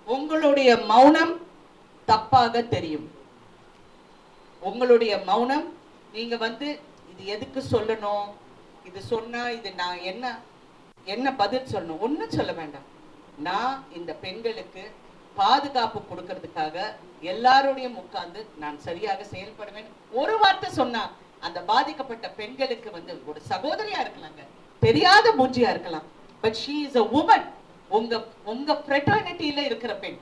உங்களுடைய மௌனம் தப்பாக தெரியும். உங்களுடைய மௌனம் நீங்க வந்து இது எதுக்கு சொல்லணும், இது சொன்னா இது நான் என்ன என்ன பதில் சொல்லணும், ஒன்றும் சொல்ல வேண்டாம். நான் இந்த பெண்களுக்கு பாதுகாப்பு கொடுக்கறதுக்காக எல்லாருடைய உட்கார்ந்து நான் சரியாக செயல்படுவேன். ஒரு வார்த்தை சொன்னா அந்த பாதிக்கப்பட்ட பெண்களுக்கு வந்து ஒரு சகோதரியா இருக்கலாங்க, தெரியாத மூஞ்சியா இருக்கலாம், but she is a woman. உங்க ஃப்ரெட்டர்னிட்டியில இருக்கிற பெண்.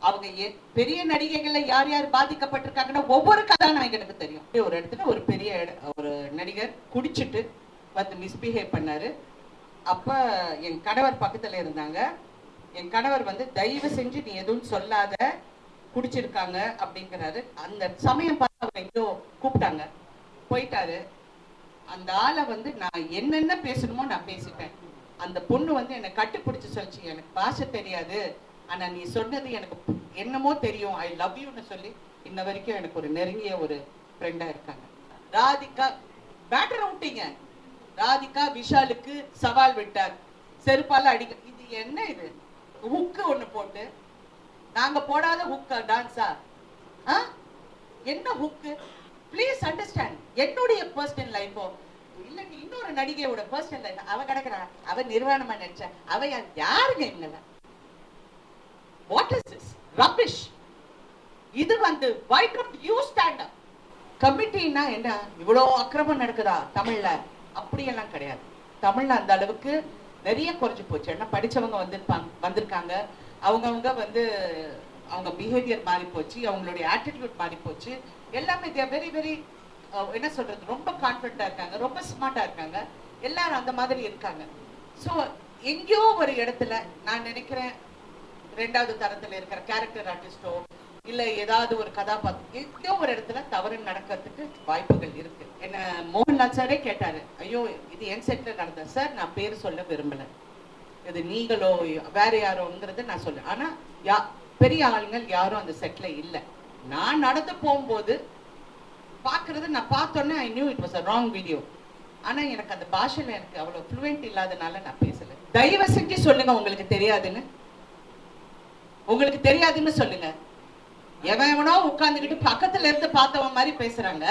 அவங்க பெரிய நடிகைகள்ல யார் யார் பாதிக்கப்பட்டிருக்காங்கன்னா ஒவ்வொரு கதாநாயகனுக்கு தெரியும். ஒரு இடத்துல ஒரு பெரிய ஒரு நடிகர் குடிச்சிட்டு வந்து மிஸ்பிஹேவ் பண்ணாரு. அப்ப என் கணவர் பக்கத்துல இருந்தாங்க. என் கணவர் வந்து தயவு செஞ்சு நீ எதுவும் சொல்லாத, குடிச்சிருக்காங்க அப்படிங்கிறாரு. அந்த சமயம் பார்த்து அவர் எங்கேயோ கூப்பிட்டாங்க, போயிட்டாரு. அந்த ஆளை வந்து நான் என்னென்ன பேசணுமோ நான் பேசிட்டேன். அந்த பொண்ணு வந்து என்னை கட்டுப்பிடிச்சு சொல்லிச்சு, எனக்கு பாஷை தெரியாது, ஆனா நீ சொன்னது எனக்கு என்னமோ தெரியும், ஐ லவ் யூன்னு சொல்லி இன்ன வரைக்கும் எனக்கு ஒரு நெருங்கிய ஒரு ஃப்ரெண்டா இருக்காங்க. ராதிகா பேட்டர் விட்டீங்க, ராதிகா விஷாலுக்கு சவால் விட்டார், செருப்பால அடிக்க. இது என்ன, இது ஹுக்கு ஒண்ணு போட்டு, நாங்க போடாத ஹுக்கா டான்ஸா? என்ன ஹுக்கு? Please understand. என்னுடைய பர்சனல் லைஃபோ இல்ல இன்னொரு நடிகையோட பர்சனல் லைஃப், அவ கிடக்குறா, அவ நிர்வாணமா நடிச்சா, அவ யாருங்க இல்ல? What is this rubbish? இது வந்து why don't you stand up? கமிட்டினா என்ன, இவ்வளோ அக்கிரமம் நடக்குதா தமிழ்ல? அப்படியெல்லாம் கிடையாது. தமிழ்ல அந்த அளவுக்கு நிறைய குறைஞ்சு போச்சு. ஏன்னா படிச்சவங்க வந்திருக்காங்க, அவங்கவுங்க வந்து அவங்க பிஹேவியர் மாறி போச்சு, அவங்களுடைய ஆட்டிடியூட் மாறி போச்சு, எல்லாமே வெரி வெரி என்ன சொல்றது, ரொம்ப கான்ஃபிடண்டா இருக்காங்க, ரொம்ப ஸ்மார்ட்டா இருக்காங்க, எல்லாரும் அந்த மாதிரி இருக்காங்க. ஸோ எங்கேயோ ஒரு இடத்துல நான் நினைக்கிறேன் ரெண்டாவது தரத்துல இருக்கிற கேரக்டர் ஆர்டிஸ்டோ இல்ல ஏதாவது ஒரு கதாபாத்திரம் எங்கேயோ ஒரு இடத்துல தவறு நடக்கிறதுக்கு வாய்ப்புகள் இருக்கு. என்ன மோகன்லால் சாரே கேட்டாரு, ஐயோ இது என் செட்ல நடந்த சார், நான் பேர் சொல்ல விரும்பல, இது நீங்களோ வேற யாரோங்கிறது நான் சொல்ல. ஆனா பெரிய ஆளுங்கள் யாரும் அந்த செட்ல இல்ல. நான் நடந்து போகும்போது பாக்குறது, நான் பார்த்தோன்னே I knew it was a wrong video. ஆனா எனக்கு அந்த பாஷையில எனக்கு அவ்வளவு ஃப்ளூயன்ட் இல்லாதனால நான் பேசல. தயவு செஞ்சு சொல்லுங்க உங்களுக்கு தெரியாதுன்னு, உங்களுக்கு தெரியாதுன்னு சொல்லுங்க. எவனோ உட்கார்ந்துகிட்டு பக்கத்துல இருந்து பார்த்தவன் மாதிரி பேசுறாங்க,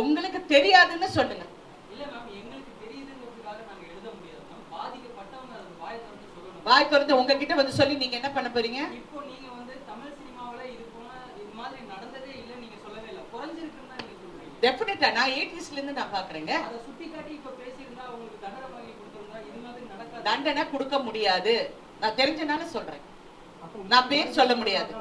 உங்களுக்கு தெரியாதுன்னு சொல்லுங்க. இல்ல மேம், எங்களுக்கு தெரியுதுங்கிறதுக்காக நாங்க எழுத முடியாது மேம். பாதிக்கப்பட்டவங்க அது வாய் திறந்து சொல்லணும். வாய் திறந்து உங்ககிட்ட வந்து சொல்லி நீங்க என்ன பண்ண போறீங்க? இப்போ நீங்க வந்து தமிழ் சினிமாவுல இது போல இது மாதிரி நடந்ததே இல்ல நீங்க சொல்லவே இல்ல, குறைஞ்சிருக்குன்னு தான் நீங்க சொல்றீங்க. டெஃபினட்டா நான் 80s இருந்து நான் பாக்குறேங்க. அத சுட்டி காட்டி இப்ப பேசியிருந்தா உங்களுக்கு தண்டனை வாங்கி கொடுத்திருந்தா இது மாதிரி நடக்காது. தண்டனை கொடுக்க முடியாது, நான் தெரிஞ்சனால சொல்றேன். நான் பேர் சொல்ல முடியாது,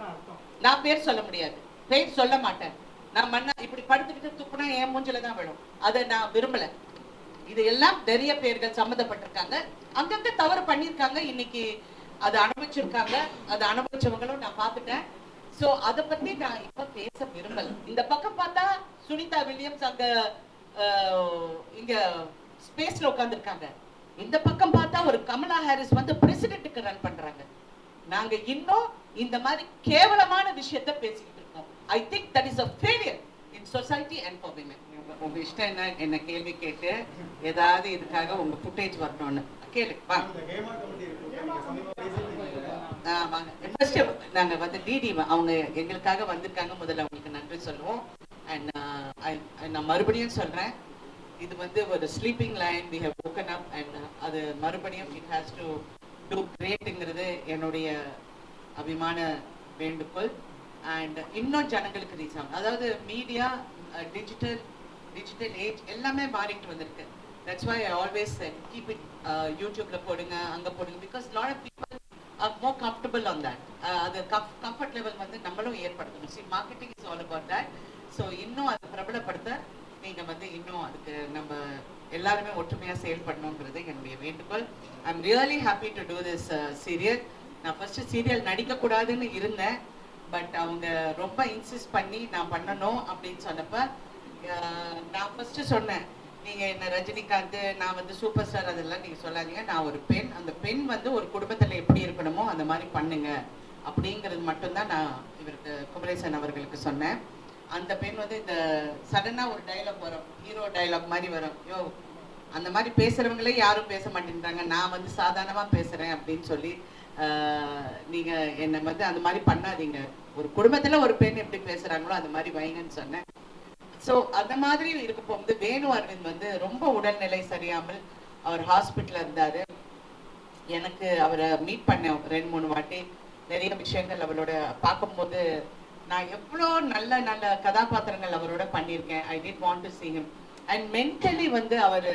நான் பேர் சொல்ல முடியாது, பேர் சொல்ல மாட்டேன். நான் மண்ணா இப்படி படுத்துக்கிட்டு துப்புனா என் மூஞ்சில தான் விழும், அதை நான் விரும்பல. இது எல்லாம் நிறைய பேர்கள் சம்மந்தப்பட்டிருக்காங்க, அங்கங்க தவறு பண்ணிருக்காங்க, இன்னைக்கு அதை அனுபவிச்சிருக்காங்க, அதை அனுபவிச்சவங்களும் நான் பார்த்துட்டேன். சோ அதை பத்தி நான் இப்ப பேச விரும்பல. இந்த பக்கம் பார்த்தா சுனிதா வில்லியம்ஸ் அங்க இங்க ஸ்பேஸ்ல உட்கார்ந்துருக்காங்க, இந்த பக்கம் பார்த்தா ஒரு கமலா ஹாரிஸ் வந்து பிரசிடென்ட்டுக்கு ரன் பண்றாங்க. நாங்க இன்னும் இந்த மாதிரி கேவலமான விஷயத்தை பேசிக்கிட்டு இருக்கோம். I think that is a failure in society and for women. உங்க இஷ்டம் என்ன, என்ன கேள்வி கேட்டு ஏதாவது இதுக்காக உங்க ஃபுட்டேஜ் வரணும்னு கேளு. ஃபர்ஸ்ட் நாங்க வந்து டிடி அவங்க எங்களுக்காக வந்திருக்காங்க, முதல்ல அவங்களுக்கு நன்றி சொல்லுவோம். அண்ட் நான் மறுபடியும் சொல்றேன், இது வந்து ஒரு sleeping line, we have woken up and அது மறுபடியும் it has to do greatங்கிறது என்னுடைய அபிமான வேண்டுகோள். அண்ட் இன்னும் ஜனங்களுக்கு ரீச் ஆகும். அதாவது மீடியா டிஜிட்டல் ஏஜ் எல்லாமே மாறிட்டு வந்திருக்கு. That's why I always say keep it YouTubeல போடுங்க, அங்க போடுங்க, because lot of people are more comfortable on that. அது comfort level வந்து நம்மளும் ஏற்படுத்தணும். See, marketing is all about that. So இன்னும் அதை பிரபலப்படுத்த நீங்க வந்து இன்னும் அதுக்கு நம்ம எல்லாருமே ஒற்றுமையா செயல்படணுங்கிறது என்னுடைய வேண்டுகோள். I'm really happy to do this serial. நான் ஃபர்ஸ்ட் சீரியல் நடிக்க கூடாதுன்னு இருந்தேன், பட் அவங்க ரொம்ப இன்சிஸ்ட் பண்ணி நான் பண்ணணும் அப்படின்னு சொன்னப்ப நான் ஃபர்ஸ்ட் சொன்னேன், நீங்க என்ன ரஜினிகாந்த், நான் வந்து சூப்பர் ஸ்டார் அதெல்லாம் நீங்க சொல்லாதீங்க, நான் ஒரு பெண், அந்த பெண் வந்து ஒரு குடும்பத்துல எப்படி இருக்கணுமோ அந்த மாதிரி பண்ணுங்க அப்படிங்கிறது மட்டும்தான் நான் இவருக்கு குமரேசன் அவர்களுக்கு சொன்னேன். அந்த பெண் வந்து இந்த சடனா ஒரு டைலாக் வரும், ஹீரோ டைலாக் மாதிரி வரும், யோ அந்த மாதிரி பேசுறவங்களே யாரும் பேச மாட்டேங்கிறாங்க, நான் வந்து சாதாரணமா பேசுறேன் அப்படின்னு சொல்லி நீங்க என்னை வந்து அந்த மாதிரி பண்ணாதீங்க, ஒரு குடும்பத்துல ஒரு பெண் எப்படி பேசுறாங்களோ அந்த மாதிரி வைங்கன்னு சொன்னேன். ஸோ அந்த மாதிரி இருக்க போகும்போது வேணு அரவிந்த் வந்து ரொம்ப உடல்நிலை சரியாமல் அவர் ஹாஸ்பிட்டல்ல இருந்தாரு. எனக்கு அவரை மீட் பண்ணேன் 2-3 வாட்டி. நிறைய விஷயங்கள் அவரோட பார்க்கும்போது நான் எவ்வளோ நல்ல நல்ல கதாபாத்திரங்கள் அவரோட பண்ணியிருக்கேன். I did want to see him. And mentally வந்து அவர்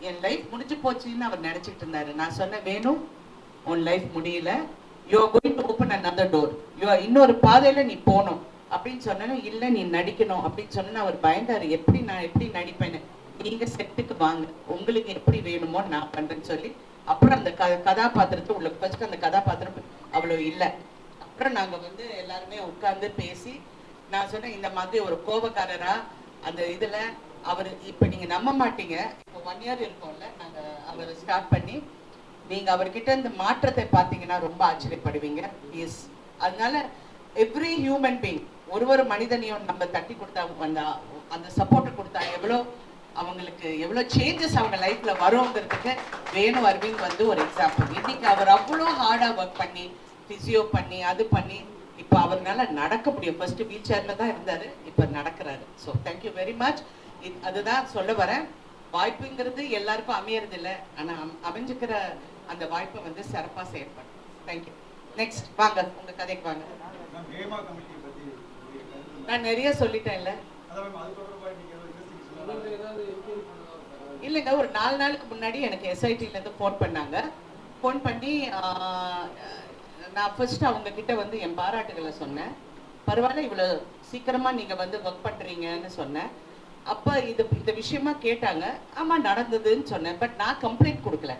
என் லைஃப் முடிஞ்சு போச்சுன்னு அவர் நினைச்சிட்டு இருந்தாரு. நான் சொன்னேன், வேணும் உன் லைஃப் முடியல, you are going to open another door, இன்னொரு பாதையில நீ போகணும் அப்படின்னு சொன்னாலும், இல்லை நீ நடிக்கணும் அப்படின்னு சொன்னா அவர் பயந்தாரு. நான் எப்படி நடிப்பேன்னு. நீங்க செட்டுக்கு வாங்க, உங்களுக்கு எப்படி வேணுமோ நான் பண்றேன்னு சொல்லி அப்புறம் அந்த கதாபாத்திரத்தை உள்ள ஃபர்ஸ்ட் அந்த கதாபாத்திரம் அவ்வளவு இல்லை. அப்புறம் நாங்க வந்து எல்லாருமே உட்கார்ந்து பேசி நான் சொன்னேன், இந்த மாதிரி ஒரு கோபக்காரரா அந்த இதுல அவர் இப்ப நீங்க நம்ப மாட்டீங்க, இப்போ 1 year இருக்கும்ல நாங்க அவர் ஸ்டார்ட் பண்ணி, நீங்க அவர்கிட்ட இந்த மாற்றத்தை பார்த்தீங்கன்னா ரொம்ப ஆச்சரியப்படுவீங்க. எஸ், அதனால எவ்ரி ஹியூமன் பீயிங் ஒரு மனிதனையும் நம்ம தட்டி கொடுத்தா அந்த சப்போர்ட் கொடுத்தா அவங்களுக்கு எவ்வளோ சேஞ்சஸ் அவங்க லைஃப்ல வருங்கிறதுக்கு வேணு அரவிந்த் வந்து ஒரு எக்ஸாம்பிள். இன்னைக்கு அவர் அவ்வளோ ஹார்டா ஒர்க் பண்ணி பிசியோ பண்ணி அது பண்ணி இப்போ அவர்னால நடக்க முடியும். ஃபர்ஸ்ட் வீல் சேர்ல தான் இருந்தாரு, இப்போ நடக்கிறாரு. So thank you very much. அதுதான் சொல்ல வரேன், வாய்ப்புங்கிறது எல்லாருக்கும் அமையறது இல்லை, ஆனா அமைஞ்சுக்கிற அந்த வாய்ப்பை வந்து சிறப்பா செயல்படும். தேங்க்யூ. நெக்ஸ்ட் வாங்க, உங்க கதைக்கு வாங்க. நான் நிறைய சொல்லிட்டேன்ல. இல்லைங்க, ஒரு 4 நாளுக்கு முன்னாடி எனக்கு எஸ்ஐடில இருந்து ஃபோன் பண்ணாங்க. ஃபோன் பண்ணி நான் ஃபர்ஸ்ட் அவங்க கிட்ட வந்து என் பாராட்டுகளை சொன்னேன். பரவாயில்ல, இவ்வளோ சீக்கிரமா நீங்க வந்து ஒர்க் பண்றீங்கன்னு சொன்னேன். அப்ப இந்த விஷயமா கேட்டாங்க. ஆமா நடந்ததுன்னு சொன்னேன். பட் நான் கம்ப்ளைண்ட் கொடுக்கல.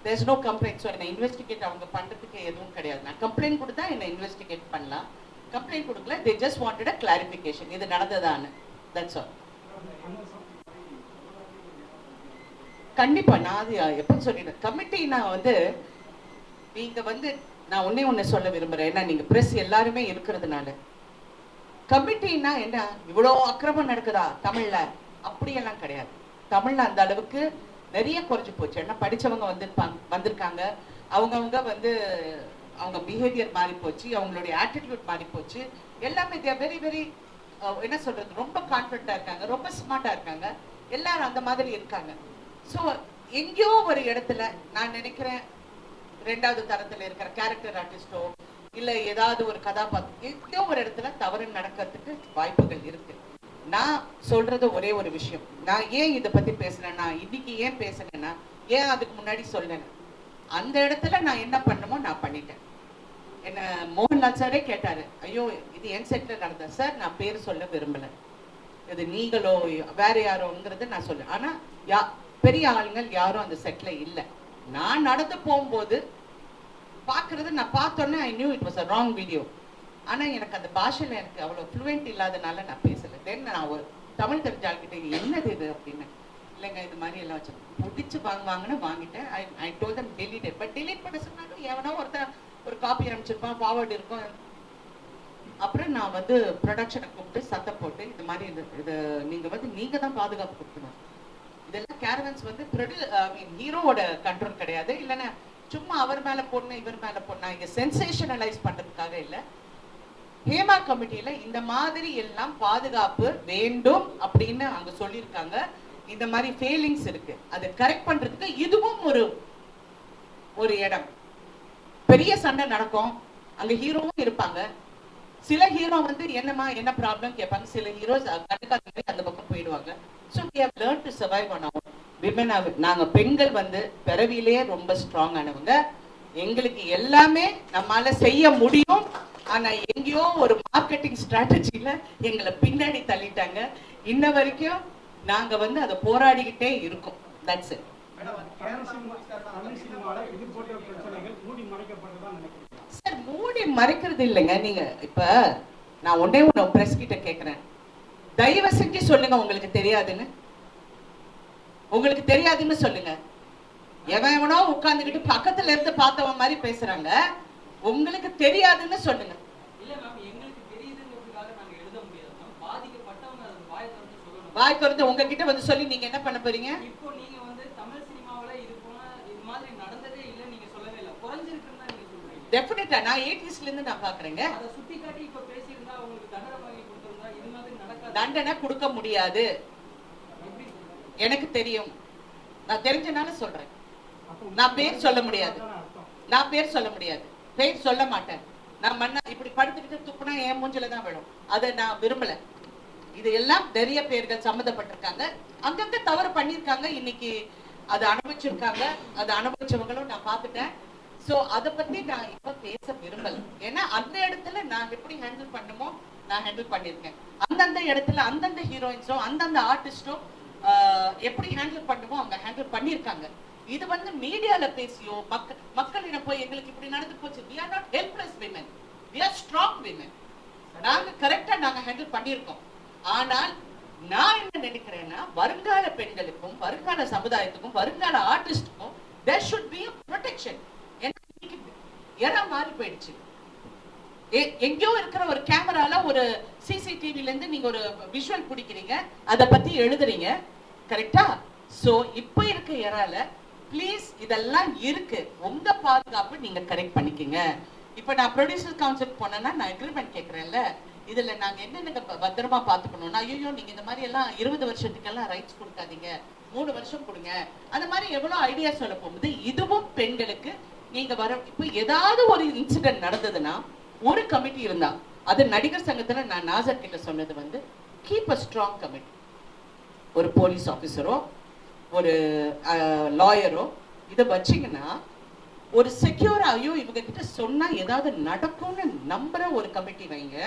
There's no complaint. ஸோ என்னை இன்வெஸ்டிகேட் அவங்க பண்றதுக்கு எதுவும் கிடையாது. நான் கம்ப்ளைண்ட் கொடுத்தா என்னை இன்வெஸ்டிகேட் பண்ணலாம். கம்ப்ளைண்ட் கொடுக்கல. They just wanted a clarification, இது நடந்ததான்னு. That's all. கண்டிப்பா நான் அது எப்போ சொல்லிடுறேன். கமிட்டி நான் வந்து நீங்க வந்து நான் ஒண்ணே சொல்ல விரும்புறேன். ஏன்னா நீங்க பிரஸ் எல்லாருமே இருக்கிறதுனால, கமிட்டின்னா என்ன இவ்வளோ அக்கிரமம் நடக்குதா தமிழ்ல? அப்படியெல்லாம் கிடையாது. தமிழ்ல அந்த அளவுக்கு நிறைய குறைஞ்சு போச்சு. ஏன்னா படிச்சவங்க வந்திருக்காங்க. அவங்கவுங்க வந்து அவங்க பிஹேவியர் மாறி போச்சு, அவங்களுடைய ஆட்டிடியூட் மாறி போச்சு. எல்லாமே வெரி வெரி என்ன சொல்றது, ரொம்ப கான்ஃபிடண்டா இருக்காங்க, ரொம்ப ஸ்மார்ட்டா இருக்காங்க. எல்லாரும் அந்த மாதிரி இருக்காங்க. ஸோ எங்கேயோ ஒரு இடத்துல நான் நினைக்கிறேன், 2வது தரத்துல இருக்கிற கேரக்டர் ஆர்டிஸ்டோ இல்ல ஏதாவது ஒரு கதாபாத்திரம் எங்கேயோ ஒரு இடத்துல தவறு நடக்கிறதுக்கு வாய்ப்புகள் இருக்கு. நான் சொல்றது ஒரே ஒரு விஷயம். நான் ஏன் இதை பத்தி பேசுறேன்னா, இன்னைக்கு ஏன் பேசுனேன்னா, ஏன் அதுக்கு முன்னாடி சொல்லணும், அந்த இடத்துல நான் என்ன பண்ணணுமோ நான் பண்ணிட்டேன். என்ன மோகன்லால் சாரே கேட்டாரு, ஐயோ இது என் செட்ல நடந்த சார், நான் பேர் சொல்ல விரும்பல, இது நீங்களோ வேற யாரோங்கிறது நான் சொல்ல. ஆனா பெரிய ஆளுங்கள் யாரும் அந்த செட்ல இல்லை. நான் நடந்து போகும்போது பாக்குறது, நான் பார்த்தோன்னே I knew it was a wrong video. ஆனா எனக்கு அந்த பாஷையில எனக்கு அவ்வளவு ஃப்ளூயன்ட் இல்லாதனால நான் பேசல. தென் நான் ஒரு தமிழ் தெரிஞ்ச ஆள்கிட்ட என்னது இது அப்படின்னு, இல்லைங்க இது மாதிரி எல்லாம் வச்சு முடிச்சு வாங்குவாங்கன்னு வாங்கிட்டேன். I told them delete it. But delete பண்ண சொன்னாலும் எவனோ ஒருத்தர் ஒரு காப்பி அனுப்பிச்சிருப்பான், ஃபார்வர்ட் இருக்கும். அப்புறம் நான் வந்து ப்ரொடக்ஷனை கூப்பிட்டு சத்தம் போட்டு, இது மாதிரி இது நீங்க வந்து நீங்க தான் பாதுகாப்பு கொடுக்கணும். இதெல்லாம் கேரவன்ஸ் வந்து ஹீரோவோட கண்ட்ரோல் கிடையாது. இல்லைன்னா சும்மா அவர் மேல போடணும் இவர் மேல போடணும், இங்க சென்சேஷனலைஸ் பண்றதுக்காக இல்லை. ஹேமா கமிட்டியில இந்த மாதிரி எல்லாம் பாதுகாப்பு வேண்டும் அப்படின்னு அங்க சொல்லியிருக்காங்க. இந்த மாதிரி ஃபெயிலிங்ஸ் இருக்கு, அதை கரெக்ட் பண்றதுக்கு இதுவும் ஒரு இடம். பெரிய சண்டை நடக்கும், அங்க ஹீரோவும் இருப்பாங்க. சில ஹீரோ வந்து என்னமா என்ன ப்ராப்ளம் கேட்பாங்க, சில ஹீரோஸ் கண்டுக்காத மாதிரி அந்த பக்கம் போயிடுவாங்க. So we have learned to survive on our women. நாங்க பெண்கள் வந்து பிறவியிலேயே ரொம்ப ஸ்ட்ராங் ஆனவங்க. எங்களுக்கு எல்லாமே நம்மால செய்ய முடியும். ஆனா எங்கேயோ ஒரு மார்க்கெட்டிங் ஸ்ட்ராட்டஜில எங்களை பின்னாடி தள்ளிட்டாங்க. இன்ன வரைக்கும் நாங்க வந்து அதை போராடிக்கிட்டே இருக்கோம். That's it. சார் மூடி மறைக்கிறது இல்லைங்க. நீங்க இப்ப நான் ஒன்னே பிரஸ் கிட்ட கேக்குறேன், தயவு செஞ்சு சொல்லுங்க உங்களுக்கு தெரியாதுன்னு. உங்களுக்கு தெரியாதுன்னு சொல்லுங்க. எவனோ உட்கார்ந்துகிட்டு பக்கத்துல இருந்து பார்த்தவன் மாதிரி பேசுறாங்க. உங்களுக்கு தெரியாதுன்னு சொல்லுங்க. இல்ல மேம், எங்களுக்கு தெரியுதுங்கிறதுக்காக நாங்க எழுத முடியாது மேம். பாதிக்கப்பட்டவங்க அது வாய் திறந்து சொல்லணும். வாய் திறந்து உங்ககிட்ட வந்து சொல்லி நீங்க என்ன பண்ண போறீங்க? இப்போ நீங்க வந்து தமிழ் சினிமாவுல இது மாதிரி நடந்ததே இல்ல நீங்க சொல்லவே இல்ல. குறைஞ்சிருக்குன்னு டெஃபினட்டா நான் 80sல இருந்து நான் பாக்குறேங்க. அதை சுட்டி காட்டி இப்ப பேசியிருந்தா உங்களுக்கு தண்டனை வாங்கி கொடுத்திருந்தா இது மாதிரி நடக்காது. தண்டனை கொடுக்க முடியாது, எப்படி எனக்கு தெரியும். நான் தெரிஞ்சனால சொல்றேன். நான் பேர் சொல்ல முடியாது, நான் பேர் சொல்ல முடியாது, பேர் சொல்ல மாட்டேன். நான் மண்ணா இப்படி படுத்துக்கிட்டு துப்புனா என் மூஞ்சில தான் விடும். அதை நான் விரும்பல. இது எல்லாம் நிறைய பேர்கள் சம்மந்தப்பட்டிருக்காங்க, அங்கங்க தவறு பண்ணியிருக்காங்க, இன்னைக்கு அதை அனுபவிச்சிருக்காங்க. அதை அனுபவிச்சவங்களும் நான் பார்த்துட்டேன். சோ அதை பத்தி நான் இப்ப பேச விரும்பல. ஏன்னா அந்த இடத்துல நான் எப்படி ஹேண்டில் பண்ணுமோ நான் ஹேண்டில் பண்ணிருக்கேன். அந்தந்த இடத்துல அந்தந்த ஹீரோயின்ஸோ அந்தந்த ஆர்டிஸ்டோ எப்படி ஹேண்டில் பண்ணுமோ அவங்க ஹேண்டில் பண்ணிருக்காங்க. இது வந்து மீடியால பேசியோ மக்களிடம் போய் எங்களுக்கு இப்படி நடந்து போச்சு, we are not helpless women, we are strong women. நாங்க கரெக்டா நாங்க ஹேண்டில் பண்ணிருக்கோம். ஆனால் நான் என்ன நினைக்கிறேன்னா வருங்கால பெண்களுக்கும் வருங்கால சமுதாயத்துக்கும் வருங்கால ஆர்டிஸ்டுக்கும் there should be a protection. ஏன்னா மாறி போயிடுச்சு. எங்கேயோ இருக்கிற ஒரு கேமரால ஒரு சிசிடிவில இருந்து நீங்க ஒரு விஷுவல் பிடிக்கிறீங்க, அதை பத்தி எழுதுறீங்க, கரெக்டா? சோ இப்ப இருக்க ஏரால ப்ளீஸ் இதெல்லாம் இருக்கு, உங்க பாதுகாப்பு நீங்க கரெக்ட் பண்ணிக்கங்க. இப்ப நான் ப்ரொடியூசர் கவுன்சில் போனேன்னா நான் அக்ரிமெண்ட் கேட்கறேன்ல, இதுல நாங்க என்னென்ன பத்திரமா பாத்துக்கணும்னா, ஐயோ நீங்க இந்த மாதிரி எல்லாம் 20 வருஷத்துக்கெல்லாம் ரைட்ஸ் கொடுக்காதீங்க, 3 வருஷம் கொடுங்க, அந்த மாதிரி எவ்வளவு ஐடியா சொல்ல போகுது. இதுவும் பெண்களுக்கு நீங்க வர இப்ப ஏதாவது ஒரு இன்சிடென்ட் நடந்ததுன்னா ஒரு கமிட்டி இருந்தா, அது நடிகர் சங்கத்துல நான் நாசர் கிட்ட சொன்னது வந்து கீப் அ ஸ்ட்ராங் கமிட்டி. ஒரு போலீஸ் ஆபீசரோ ஒரு லாயரோ இதை வச்சீங்கன்னா ஒரு செக்யூரா, ஐயோ இவங்க கிட்ட சொன்னா ஏதாவது நடக்கும்னு நம்புற ஒரு கமிட்டி வைங்க.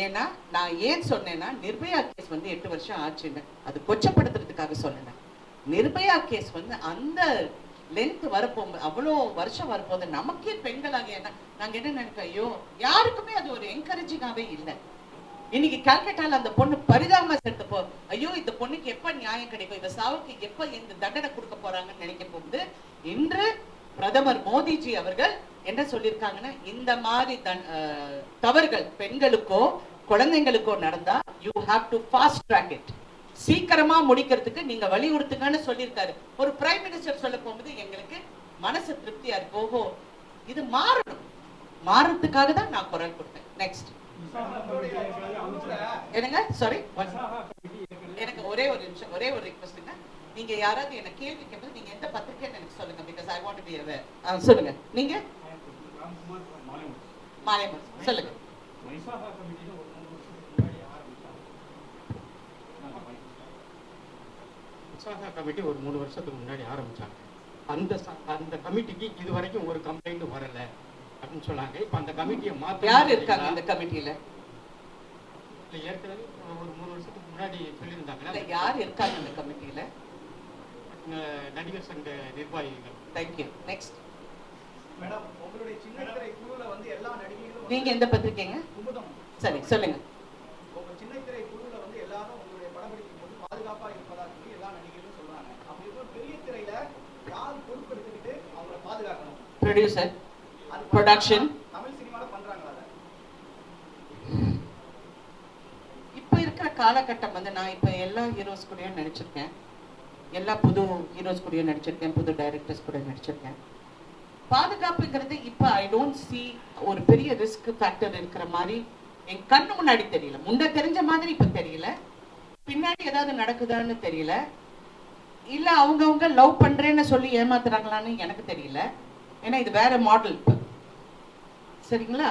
ஏன்னா நான் ஏன் சொன்னேன்னா நிர்பயா கேஸ் வந்து 8 வருஷம் ஆச்சுன்னு அது கொச்சப்படுத்துறதுக்காக சொன்னேன். நிர்பயா கேஸ் வந்து அந்த லென்த் வரப்போகுது, அவ்வளோ வருஷம் வரப்போகுது, நமக்கே பெண்களாக நாங்க என்ன நினைப்போம், ஐயோ யாருக்குமே அது ஒரு என்கரேஜிங்காவே இல்லை. இன்னைக்கு கல்கட்டால அந்த பொண்ணு பரிதாபமா செத்தப்போ ஐயோ இந்த பொண்ணுக்கு எப்ப நியாயம் கிடைக்கும், இந்த சாவுக்கு எப்ப இந்த தண்டனை கொடுக்க போறாங்கன்னு நினைக்க போகுது. இன்று பிரதமர் மோடிஜி அவர்கள் என்ன சொல்லியிருக்காங்கன்னா, இந்த மாதிரி தவறுகள் பெண்களுக்கோ குழந்தைங்களுக்கோ நடந்தா you have to fast track it, சீக்கிரமா முடிக்கிறதுக்கு நீங்க வலியுறுத்துங்கன்னு சொல்லியிருக்காரு. ஒரு பிரைம் மினிஸ்டர் சொல்ல போகும்போது எங்களுக்கு மனசு திருப்தியா இருக்கு. ஓஹோ இது மாறணும், மாறதுக்காக தான் நான் குரல் கொடுத்தேன். நெக்ஸ்ட் என்னங்க, சாரி எனக்கு ஒரே ஒரு நிமிஷம், ஒரே ஒரு ரிக்வெஸ்ட்ங்க. நீங்க யாராவது என்ன கேள்வி கேட்பது நீங்க எந்த பத்திரிக்கைன்னு எனக்கு சொல்லுங்க, because I want to be aware. சொல்லுங்க, நீங்க மாலையம்மன் சொல்லுங்க. விசாகா கமிட்டி ஒரு 3 வருஷத்துக்கு முன்னாடி ஆரம்பிச்சாங்க. அந்த கமிட்டிக்கு இது வரைக்கும் ஒரு கம்ப்ளைண்ட் வரல அப்படின்னு சொன்னாங்க. இப்ப அந்த கமிட்டியை மாத்த யார் இருக்காங்க அந்த கமிட்டியில? ஏற்கனவே ஒரு 3 வருஷத்துக்கு முன்னாடி சொல்லியிருந்தாங்க. யார் இருக்காங்க அந்த கமிட்டியில? நடிகர் சங்க நிர்வாகிகள். தேங்க்யூ. நெக்ஸ்ட் மேடம், உங்களுடைய சின்னத்திரை குழுல வந்து எல்லா நடிகைகளும் நீங்க எந்த பத்திரிக்கைங்க? குமுதம். சரி சொல்லுங்க. உங்க சின்னத்திரை குழுல வந்து எல்லாரும் உங்களுடைய படப்பிடிக்கும் போது பாதுகாப்பா இருப்பதா சொல்லி எல்லா நடிகைகளும் சொல்றாங்க. அப்படி இருக்கும் பெரிய திரையில யார் பொறுப்பு எடுத்துக்கிட்டு அவங்களை பாதுகாக்கணும்? Producer, production. தமிழ் சினிமால பண்றாங்களா? இப்ப இருக்கிற காலகட்டம் வந்து நான் இப்ப எல்லா ஹீரோஸ் கூடயும் நடிச்சிருக்கேன், எல்லா புது ஹீரோஸ் கூடயும் நடிச்சிருக்கேன், புது டைரக்டர்ஸ் கூட நடிச்சிருக்கேன். பாதுகாப்புங்கிறது இப்ப ஐ டோன்ட் சி ஒரு பெரிய ரிஸ்க் ஃபேக்டர் இருக்கிற மாதிரி என் கண்ணு முன்னாடி தெரியல. முன்ன தெரிஞ்ச மாதிரி இப்ப தெரியல. பின்னாடி ஏதாவது நடக்குதான்னு தெரியல. இல்ல அவங்கவுங்க லவ் பண்றேன்னு சொல்லி ஏமாத்துறாங்களான்னு எனக்கு தெரியல. ஏன்னா இது வேற மாடல் இப்ப, சரிங்களா?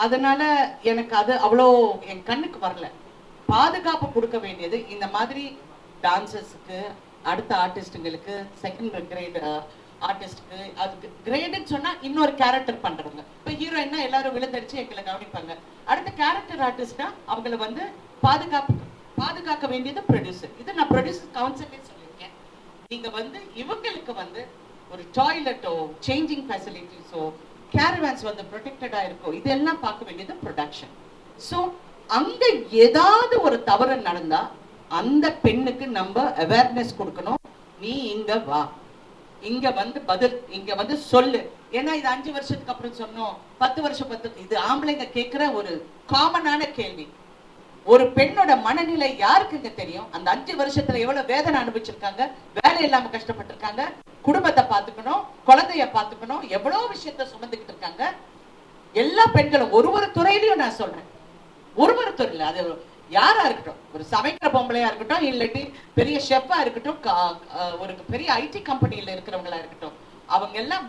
அதனால எனக்கு அது அவ்வளோ என் கண்ணுக்கு வரல. பாதுகாப்பு கொடுக்க வேண்டியது இந்த மாதிரி டான்சர்ஸுக்கு, அடுத்த ஆர்டிஸ்டுங்களுக்கு, செகண்ட் கிரேட் ஆர்டிஸ்டுக்கு. அதுக்கு கிரேடுன்னு சொன்னா இன்னொரு கேரக்டர் பண்றவங்க. இப்ப ஹீரோயின்னா எல்லாரும் விழுந்தடிச்சு எங்களை கவனிப்பாங்க. அடுத்த கேரக்டர் ஆர்டிஸ்ட்னா அவங்களை வந்து பாதுகாக்க வேண்டியது ப்ரொடியூசர். இது நான் ப்ரொடியூசர் கவுன்சிலே சொல்லியிருக்கேன். நீங்க வந்து இவங்களுக்கு வந்து ஒரு டாய்லெட்டோ சேஞ்சிங் ஃபெசிலிட்டிஸோ கேரவான்ஸ் வந்து ப்ரொடெக்டடா இருக்கும், இதெல்லாம் பார்க்க வேண்டியது ப்ரொடக்ஷன். ஸோ அங்க ஏதாவது ஒரு தவறு நடந்தா அந்த பெண்ணுக்கு நம்ம அவேர்னஸ் கொடுக்கணும். நீ இங்க வா, இங்க வந்து பதில், இங்க வந்து சொல்லு. ஏன்னா இது 5 வருஷத்துக்கு அப்புறம் சொன்னோம், 10 வருஷம் இது ஆம்பளைங்க கேட்கிற ஒரு காமனான கேள்வி. ஒரு பெண்ணோட மனநிலை யாருக்குங்க தெரியும்? அந்த 5 வருஷத்துல எவ்வளவு வேதனை அனுபவிச்சிருக்காங்க, வேலை இல்லாம கஷ்டப்பட்டிருக்காங்க, குடும்பத்தை பார்த்துக்கணும், குழந்தைய பார்த்துக்கணும், எவ்வளவு விஷயத்த சுமந்துக்கிட்டு இருக்காங்க எல்லா பெண்களும். ஒரு துறையிலையும் நான் சொல்றேன், ஒரு துறையில அது யாரா இருக்கட்டும், ஒரு சமைக்கிற பொம்பளையா இருக்கட்டும், இல்லாட்டி பெரிய ஷெஃபா இருக்கட்டும், ஒரு பெரிய ஐடி கம்பெனியில இருக்கிறவங்களா இருக்கட்டும், அவங்க எல்லாம்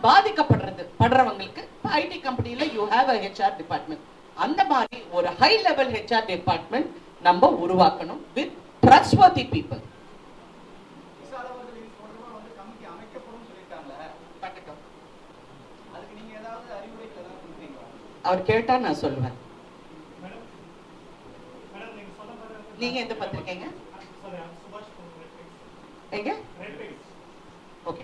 படுறவங்களுக்கு ஐடி கம்பெனியில you have a HR department. அந்த மாதிரி ஒரு ஹை லெவல் HR டிபார்ட்மெண்ட் நம்ம உருவாக்கணும் வித் ட்ரஸ்ட்வர்தி பீப்புள். அவர் கேட்டா நான் சொல்லுவேன். நீங்க எந்த பத்திரிக்கைங்க? எங்க? ஓகே.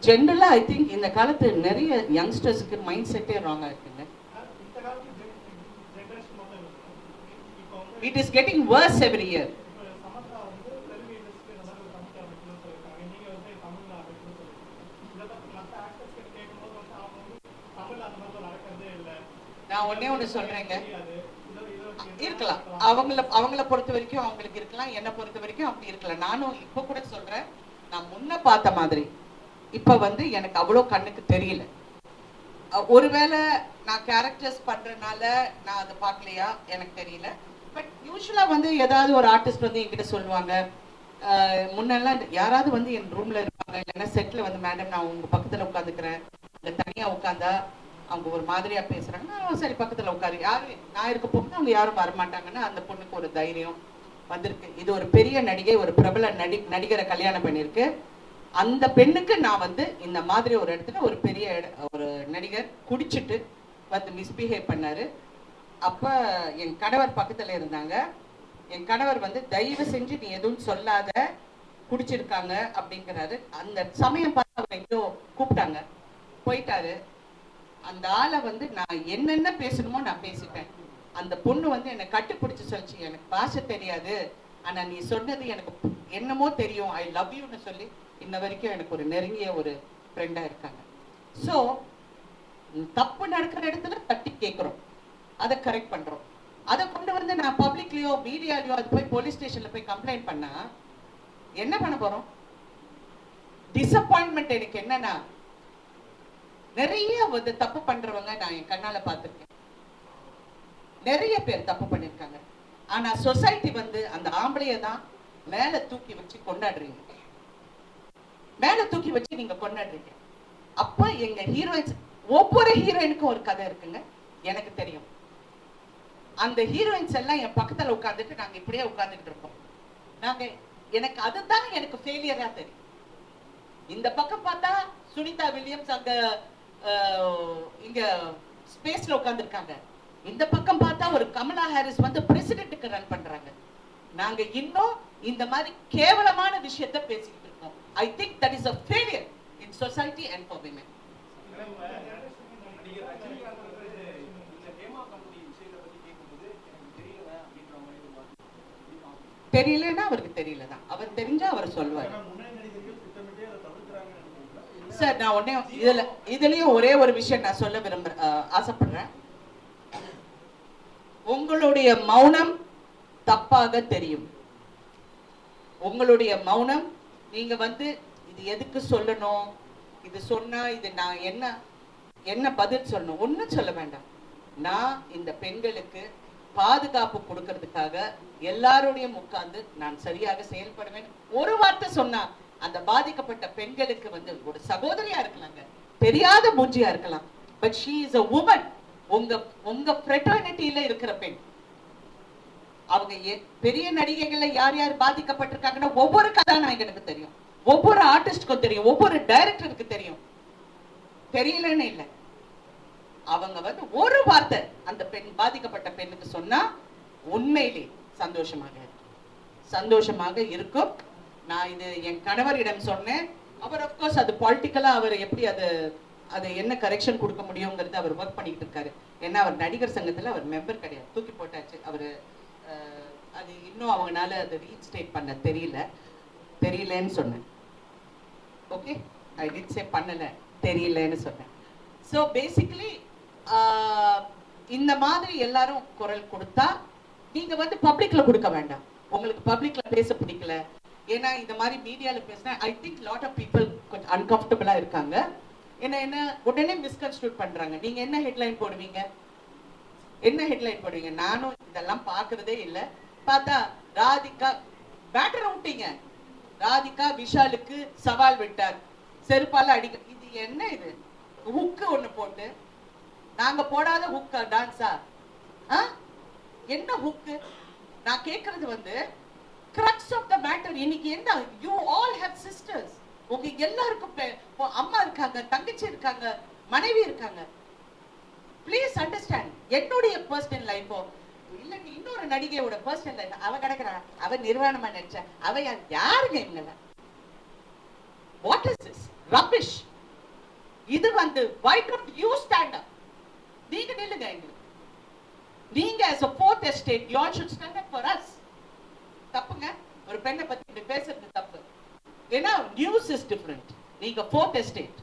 ஜென்ரலா ஐ திங்க் இந்த காலத்து நிறைய யங்ஸ்டர்ஸ்க்கு மைண்ட் செட்டே ராங்கா இருக்குங்க. It is getting worse every year. நான் ஒண்ணு சொல்றேங்க, இருக்கலாம். அவங்கள பொறுத்த வரைக்கும் அவங்களுக்கு இருக்கலாம், என்ன பொறுத்த வரைக்கும் அப்படி இருக்கலாம். நானும் இப்ப கூட சொல்றேன், நான் முன்ன பார்த்த மாதிரி இப்ப எனக்கு அவ்வளவு கண்ணுக்கு தெரியல. ஒருவேளை நான் கேரக்டர்ஸ் பண்றதுனால நான் அதை பார்க்கலையா எனக்கு தெரியல. பட் யூஸ்வலா ஏதாவது ஒரு ஆர்டிஸ்ட் என்கிட்ட சொல்லுவாங்க, முன்னெல்லாம் யாராவது என் ரூம்ல இருப்பாங்க, இல்லைன்னா செட்ல மேடம் நான் உங்க பக்கத்துல உட்காந்துக்கிறேன், இல்ல தனியா உட்காந்தா அவங்க ஒரு மாதிரியா பேசுறாங்க, சரி பக்கத்துல உட்காரு, யாரு நான் இருக்க போகும்போது அவங்க யாரும் வரமாட்டாங்கன்னா அந்த பொண்ணுக்கு ஒரு தைரியம் வந்திருக்கு. இது ஒரு பெரிய நடிகை, ஒரு பிரபல நடிகரை கல்யாணம் பண்ணிருக்கு. அந்த பெண்ணுக்கு நான் இந்த மாதிரி ஒரு இடத்துல ஒரு பெரிய ஒரு நடிகர் குடிச்சிட்டு மிஸ்பிஹேவ் பண்ணாரு. அப்ப என் கணவர் பக்கத்துல இருந்தாங்க. என் கணவர் தயவு செஞ்சு நீ எதுவும் சொல்லாத, குடிச்சிருக்காங்க அப்படிங்கிறாரு. அந்த சமயம் பார்த்து அவர் எங்கேயோ கூப்பிட்டாங்க, போயிட்டாரு. அந்த ஆளை நான் என்னென்ன பேசணுமோ நான் பேசிட்டேன். அந்த பொண்ணு என்னை கட்டுப்பிடிச்சு சொல்லிச்சு, எனக்கு பாஷை தெரியாது, ஆனா நீ சொன்னது எனக்கு என்னமோ தெரியும், ஐ லவ் யூன்னு சொல்லி இன்ன வரைக்கும் எனக்கு ஒரு நெருங்கிய ஒரு ஃப்ரெண்டா இருக்காங்க. ஸோ தப்பு நடக்கிற இடத்துல தட்டி கேட்குறோம், அதை கரெக்ட் பண்றோம். அதை கொண்டு நான் பப்ளிக்லயோ மீடியாலயோ அது போய் போலீஸ் ஸ்டேஷன்ல போய் கம்ப்ளைண்ட் பண்ணா என்ன பண்ண போறோம்? டிசப்பாயின்மெண்ட் எனக்கு என்னன்னா, நிறைய தப்பு பண்றவங்க நான் என் கண்ணால பார்த்திருக்கேன். நிறைய பேர் தப்பு பண்ணிருக்காங்க. ஆனா சொசைட்டி அந்த ஆம்பளைய தான் மேல தூக்கி வச்சு கொண்டாடுறீங்க, மேல தூக்கி வச்சு நீங்க கொண்டாடுறீங்க. அப்ப எங்க ஹீரோயின்ஸ், ஒவ்வொரு ஹீரோயினுக்கும் ஒரு கதை இருக்குங்க, எனக்கு தெரியும். அந்த ஹீரோயின்ஸ் எல்லாம் என் பக்கத்துல உட்கார்ந்துட்டு நாங்க இப்படியே உட்கார்ந்துட்டு இருக்கோம். எனக்கு அதுதான் எனக்கு ஃபெயிலியரா தெரியும். இந்த பக்கம் பார்த்தா சுனிதா வில்லியம்ஸ் அங்க இங்க ஸ்பேஸ்ல உட்கார்ந்துருக்காங்க, இந்த பக்கம் பார்த்தா ஒரு கமலா ஹாரிஸ் பிரசிடென்ட்டுக்கு ரன் பண்றாங்க. நாங்க இன்னும் இந்த மாதிரி கேவலமான விஷயத்தை பேசிக்கிட்டு இருக்கோம். I think that is a failure in society and for women. தெரியலன்னா அவருக்கு தெரியலதான், அவர் தெரிஞ்சா அவர் சொல்வார். சார் நான் உடனே இதுலயும் ஒரே ஒரு விஷயம் நான் சொல்ல ஆசைப்படுறேன். உங்களுடைய மௌனம் தப்பாக தெரியும். உங்களுடைய மௌனம், நீங்க இது எதுக்கு சொல்லணும், இது சொன்னா இது நான் என்ன பதில் சொல்லணும், ஒன்னும் சொல்ல வேண்டாம். நான் இந்த பெண்களுக்கு பாதுகாப்பு கொடுக்கறதுக்காக எல்லாரோடையும் உட்கார்ந்து நான் சரியாக செயல்படுவேன். ஒரு வார்த்தை சொன்னா அந்த பாதிக்கப்பட்ட பெண்களுக்கு ஒரு சகோதரியா இருக்கலாங்க, தெரியாத மூஞ்சியா இருக்கலாம், but she is a woman. உங்க ஃப்ரெட்டர்னிட்டியில இருக்கிற பெண். அவங்க பெரிய நடிகைகள்ல யார் யார் பாதிக்கப்பட்டிருக்காங்கன்னா ஒவ்வொரு கதாநாயகனுக்கு தெரியும், ஒவ்வொரு ஆர்டிஸ்டுக்கும் தெரியும், ஒவ்வொரு டைரக்டருக்கு தெரியும். தெரியலன்னு இல்லை, அவங்க ஒரு வார்த்தை அந்த பெண் பாதிக்கப்பட்ட பெண்ணுக்கு சொன்னா உண்மையிலே சந்தோஷமாக இருக்கும். நான் இது என் கணவரிடம் சொன்னேன். அவர் அப்கோர்ஸ் அது பாலிட்டிக்கலா அவர் எப்படி அது என்ன கரெக்ஷன் கொடுக்க முடியுங்கிறது அவர் ஒர்க் பண்ணிட்டு இருக்காரு. ஏன்னா அவர் நடிகர் சங்கத்துல அவர் மெம்பர் கிடையாது, தூக்கி போட்டாச்சு. அவரு அது இன்னும் அவங்களால அதை ரீஸ்டேட் பண்ண தெரியலன்னு சொன்னேன். ஓகே, ஐ டிட் சே பண்ணல, தெரியலன்னு சொன்னேன். ஸோ பேசிக்கலி இந்த மாதிரி எல்லாரும் குரல் கொடுத்தா நீங்க வந்து பப்ளிக்ல கொடுக்க வேண்டாம். உங்களுக்கு பப்ளிக்ல பேச பிடிக்கல, ஏன்னா இந்த மாதிரி மீடியால பேசினா I think lot of people கொஞ்சம் அன்கம்ஃபர்டபுளா இருக்காங்க. என்ன உடனே மிஸ்கன்ஸ்ட்ரூட் பண்றாங்க. நீங்க என்ன ஹெட்லைன் போடுவீங்க? என்ன ஹெட்லைன் போடுவீங்க? நானும் இதெல்லாம் பாக்குறதே இல்லை. பார்த்தா ராதிகா பேட்டர் விட்டீங்க, ராதிகா விஷாலுக்கு சவால் விட்டார், செருப்பால அடிக்க. இது என்ன? இது ஹுக்கு ஒண்ணு போட்டு, நாங்க போடாத ஹுக்கா டான்ஸா? என்ன ஹுக்கு? நான் கேக்குறது வந்து crux of the matter. இன்னைக்கு என்ன, you all have sisters. உங்க எல்லாருக்கும் அம்மா இருக்காங்க, தங்கச்சி இருக்காங்க, மனைவி இருக்காங்க. Please understand. என்னுடைய பர்சனல் லைஃபோ இல்ல இன்னொரு நடிகையோட பர்சனல் லைஃப், அவ கிடக்குறா, அவ நிர்வாணமா நடிச்சா, அவ யாருங்க இவங்க? What is this rubbish? இது வந்து why don't you stand up? நீங்க நில்லுங்க. எங்களுக்கு நீங்க as a fourth estate you all should stand up for us. தப்புங்க, ஒரு பெண்ணை பத்தி இப்படி பேசுறது தப்பு. ஏன்னா நியூஸ் இஸ் டிஃபரெண்ட். நீங்க fourth estate,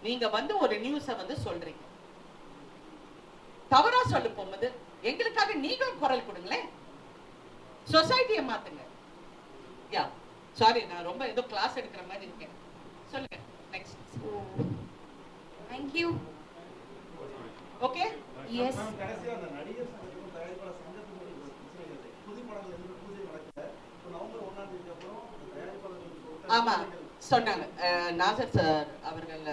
நீங்க வந்து ஒரு நியூஸை வந்து சொல்றீங்க, தவறா சொல்ல போகும்போது எங்களுக்காக நீங்களும் குரல் கொடுங்களேன், சொசைட்டியை மாத்துங்க. யா சாரி, நான் ரொம்ப ஏதோ கிளாஸ் எடுக்கிற மாதிரி இருக்கேன். சொல்லுங்க next. Thank you. Okay. Yes. கடைசியா அந்த நடிகர் சங்கத்துக்கும் தயாரிப்பாளர் சங்கத்துக்கும் ஒரு பிரச்சனை இருக்கு. புது படங்கள் எதுவும் பூஜை நடக்கல. இப்போ நவம்பர் 1ஆம் தேதிக்கு அப்புறம் தயாரிப்பாளர்களுக்கு ஆமா சொன்னாங்க. நாசர் சார் அவர்கள்,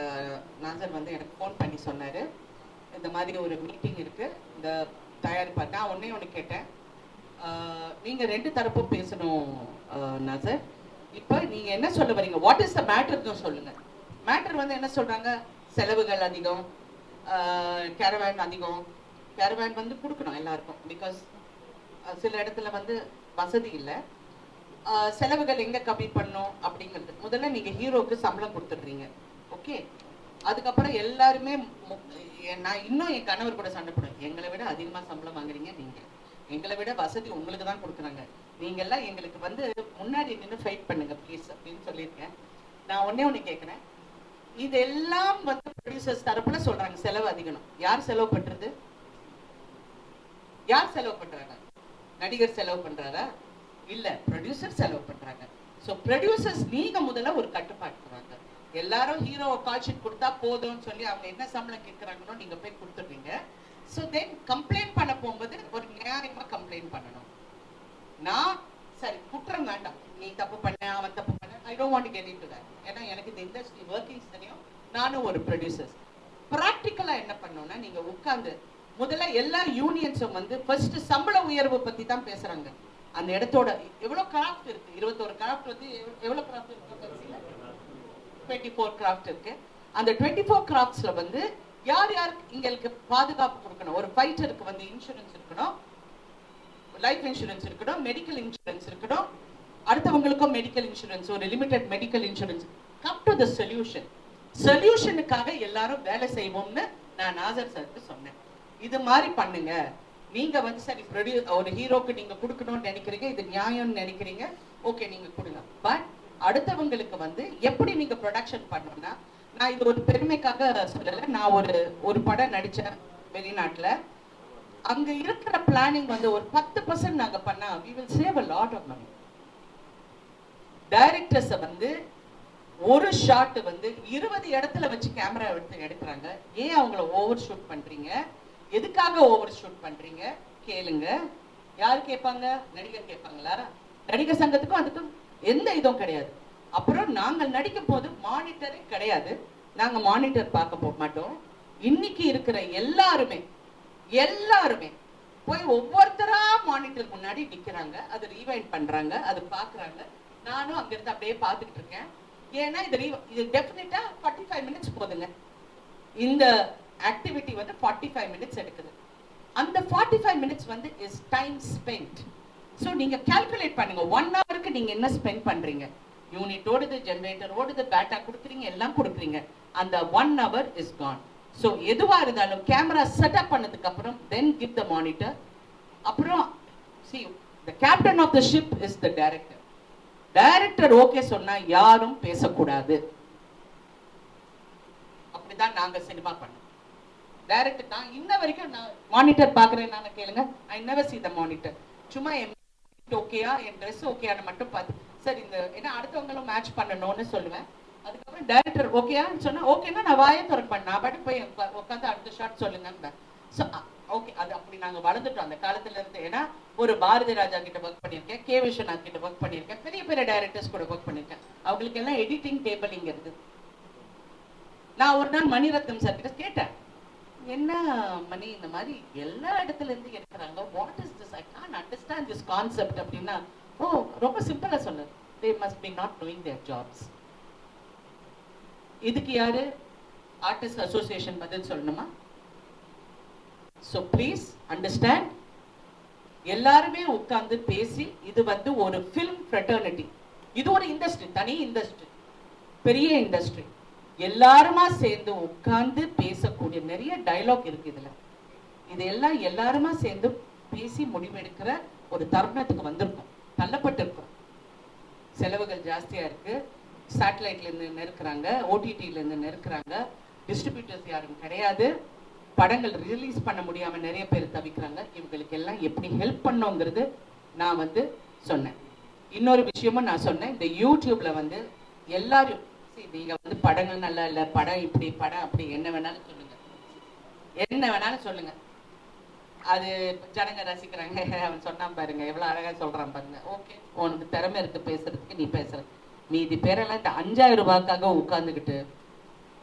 நாசர் வந்து எனக்கு ஃபோன் பண்ணி சொன்னாரு, இந்த மாதிரி ஒரு மீட்டிங் இருக்கு இந்த தயாரிப்பார். நான் ஒண்ணு கேட்டேன், நீங்க ரெண்டு தரப்பும் பேசணும் நாசர். இப்போ நீங்க என்ன சொல்ல வரீங்க? வாட் இஸ் த மேட்டர் சொல்லுங்க. மேட்டர் வந்து என்ன சொல்றாங்க? செலவுகள் அதிகம், கேரவேன் அதிகம். கேரவேன் வந்து கொடுக்கணும் எல்லாருக்கும், பிகாஸ் சில இடத்துல வந்து வசதி இல்லை. செலவுகள் எங்க கம்மி பண்ணும் அப்படிங்கிறது. முதல்ல நீங்க ஹீரோக்கு சம்பளம் கொடுத்துடுறீங்க, ஓகே. அதுக்கப்புறம் எல்லாருமே நான் இன்னும் என் கணவர் கூட சண்டை போடுவேன், எங்களை விட அதிகமா சம்பளம் வாங்குறீங்க நீங்க, எங்களை விட வசதி உங்களுக்கு தான் கொடுக்குறாங்க, நீங்க எல்லாம் எங்களுக்கு வந்து முன்னாடி நின்று ஃபைட் பண்ணுங்க ப்ளீஸ் அப்படின்னு சொல்லியிருக்கேன். நான் ஒண்ணு கேட்கிறேன், இதெல்லாம் வந்து ப்ரொடியூசர்ஸ் தரப்புல சொல்றாங்க செலவு அதிகம். யார் செலவு பண்றது? யார் செலவு பண்றாங்க? நடிகர் செலவு பண்றாரா? இல்ல, ப்ரொடியூசர் செலவு பண்றாங்க. சோ ப்ரொடியூசர்ஸ் நீங்க முதல்ல ஒரு கட்டுப்பாடு போறாங்க. எல்லாரும் ஹீரோவை கால் ஷீட் கொடுத்தா போதும்னு சொல்லி அவங்க என்ன சம்பளம் கேட்கறாங்களோ நீங்க போய் கொடுத்துடுறீங்க. சோ தென் கம்ப்ளைண்ட் பண்ண போகும்போது ஒரு நியாயமா கம்ப்ளைண்ட் பண்ணணும். நான் சரி குற்றம் வேண்டாம், நீ தப்பு பண்ண அவன் தப்பு பண்ண, I don't want to get into that. ஏன்னா எனக்கு இந்த இண்டஸ்ட்ரி ஒர்க்கிங்ஸ் தெரியும், நானும் ஒரு ப்ரொடியூசர். ப்ராக்டிக்கலா என்ன பண்ணணும்னா, நீங்க உட்கார்ந்து முதல்ல எல்லா யூனியன்ஸும் வந்து ஃபர்ஸ்ட் சம்பள உயர்வு பத்தி தான் பேசுறாங்க. அந்த இடத்தோட எவ்வளவு கிராஃப்ட் இருக்கு, 21 கிராஃப்ட் வந்து எவ்வளவு கிராஃப்ட் இருக்கு? 24 கிராஃப்ட் இருக்கு. அந்த 24 கிராஃப்ட்ஸ்ல வந்து யார் யார் இங்களுக்கு பாதுகாப்பு கொடுக்கணும்? ஒரு ஃபைட்டருக்கு வந்து இன்சூரன்ஸ் இருக்கணும், லைஃப் இன்சூரன்ஸ் இருக்கணும், மெடிக்கல் இன்சூரன்ஸ் இருக்கணும், அடுத்தவங்களுக்கும் மெடிக்கல் இன்சூரன்ஸ், ஒரு limited medical insurance. Come to the solution. சொல்யூஷனுக்காக எல்லாரும் வேலை செய்வோம்னு நான் நாசர் சாருக்கு சொன்னேன். இது மாதிரி பண்ணுங்க. நீங்க வந்து சரி ஒரு ஹீரோக்கு நீங்க கொடுக்கணும்னு நினைக்கிறீங்க, இது நியாயம்னு நினைக்கிறீங்க, ஓகே நீங்க கொடுங்க. பட் அடுத்தவங்களுக்கு வந்து எப்படி நீங்க ப்ரொடக்ஷன் பண்ணணும்னா, நான் இது ஒரு பெருமைக்காக சொல்லல, நான் ஒரு படம் நடிச்சேன் வெளிநாட்டுல. அங்க இருக்கிற பிளானிங் வந்து ஒரு 10% நாங்க பண்ணா we will save a lot of money. Directors வந்து ஒரு ஷாட் வந்து 20 இடத்துல வச்சு கேமரா எடுக்கிறாங்க. ஏன் அவங்கள ஓவர் ஷூட் பண்றீங்க? எதுக்காக ஓவர் ஷூட் பண்றீங்க? கேளுங்க. யார் கேட்பாங்க? நடிகர் கேட்பாங்களா? நடிகர் சங்கத்துக்கும் அதுக்கும் எந்த இதுவும் கிடையாது. அப்புறம் நாங்கள் நடிக்கும் போது மானிட்டரே கிடையாது, நாங்க மானிட்டர் பார்க்க போக மாட்டோம். இன்னைக்கு இருக்கிற எல்லாருமே போய் ஒவ்வொருத்தரா மானிட்டர் முன்னாடி நிக்கிறாங்க, அது ரீவைண்ட் பண்றாங்க, அது பாக்குறாங்க. நானும் அங்க இருந்து அப்படியே பார்த்துட்டு இருக்கேன். ஏன்னா இது டெஃபினட்டா 45 மினிட்ஸ் போதுங்க. இந்த ஆக்டிவிட்டி வந்து 45 மினிட்ஸ் எடுக்குது. அந்த 45 மினிட்ஸ் வந்து இஸ் டைம் ஸ்பெண்ட். ஸோ நீங்க கால்குலேட் பண்ணுங்க, 1 ஹவருக்கு நீங்க என்ன ஸ்பெண்ட் பண்றீங்க? யூனிட் ஓடுது, ஜெனரேட்டர் ஓடுது, பேட்டா கொடுக்குறீங்க, எல்லாம் கொடுக்குறீங்க. அந்த 1 ஹவர் இஸ் கான். ஸோ எதுவா இருந்தாலும் கேமரா செட்டப் பண்ணதுக்கு அப்புறம் தென் கிவ் த மானிட்டர். அப்புறம் see the captain of the ship is the director. Director okay சொன்னா யாரும் பேசக்கூடாது. அப்படிதான் நாங்க சினிமா பண்ணோம். டைரக்டர் நான் இன்ன வரைக்கும் நான் மானிட்டர் பார்க்குறேன்னு கேளுங்க. I never see the monitor. சும்மா என் ஓகேயா, என் ட்ரெஸ் ஓகேயான்னு மட்டும் பார்த்து சார் இந்த ஏன்னா அடுத்தவங்களும் மேட்ச் பண்ணணும்னு சொல்லுவேன். அதுக்கப்புறம் டைரக்டர் ஓகேயான்னு சொன்னா ஓகேன்னா நான் வாயை திறப்பேன். நான் பாட்டு போய் உட்காந்து அடுத்த ஷாட் சொல்லுங்க. ஸோ ஓகே, அது அப்படி நாங்கள் வளர்ந்துட்டோம் அந்த காலத்துல இருந்து. ஏன்னா ஒரு பாரதி ராஜா கிட்ட ஒர்க் பண்ணியிருக்கேன், கே விஸ்வநாத் கிட்ட ஒர்க் பண்ணியிருக்கேன், பெரிய பெரிய டைரக்டர்ஸ் கூட ஒர்க் பண்ணியிருக்கேன். அவங்களுக்கு எல்லாம் எடிட்டிங் டேபிள் இங்க இருக்கு. நான் ஒரு நாள் மணிரத்னம் சார் கிட்ட கேட்டேன், என்ன மணி இந்த மாதிரி எல்லா இடத்துல இருந்து எடுக்கிறாங்க, what is this, I can't understand this concept அப்படின்னா, ஓ ரொம்ப சிம்பிளா சொன்னார், they must be not doing there jobs. இதுக்கு யாரு ஆர்டிஸ்ட் அசோசியேஷன் பதில் சொல்லணுமா? ஸோ ப்ளீஸ் அண்டர்ஸ்டாண்ட், எல்லாருமே உட்கார்ந்து பேசி, இது வந்து ஒரு ஃபிலிம் ஃப்ரெட்டர்னிட்டி, இது ஒரு இண்டஸ்ட்ரி, தனி இண்டஸ்ட்ரி, பெரிய இண்டஸ்ட்ரி. எல்லாருமா சேர்ந்து உட்கார்ந்து பேசக்கூடிய நிறைய டயலாக் இருக்கு இதுல. இதெல்லாம் எல்லாருமா சேர்ந்து பேசி முடிவெடுக்கிற ஒரு தருணத்துக்கு வந்திருக்கும், தள்ளப்பட்டிருக்கும். செலவுகள் ஜாஸ்தியா இருக்கு, சேட்டலைட்ல இருந்து நெருக்கிறாங்க, ஓடிடில இருந்து நெருக்கிறாங்க, டிஸ்ட்ரிபியூட்டர்ஸ் யாரும் கிடையாது, படங்கள் ரிலீஸ் பண்ண முடியாம நிறைய பேர் தவிக்கிறாங்க. இவங்களுக்கு எல்லாம் எப்படி ஹெல்ப் பண்ணோங்கிறது நான் வந்து சொன்னேன். இன்னொரு விஷயமும் நான் சொன்னேன், இந்த யூடியூப்ல வந்து எல்லாரும் நீங்க வந்து படங்கள் நல்லா இல்ல, படம் இப்படி படம் அப்படி என்ன வேணாலும் சொல்லுங்க, என்ன வேணாலும் சொல்லுங்க, அது ஜனங்க ரசிக்கிறாங்க. அவன் சொன்னான் பாருங்க, எவ்வளவு அழகா சொல்றான் பாருங்க. ஓகே, உனக்கு திறமை இருக்கு பேசுறதுக்கு, நீ பேசுற. மீதி பேரெல்லாம் இந்த 5000 ரூபாய்க்காக உட்கார்ந்துக்கிட்டு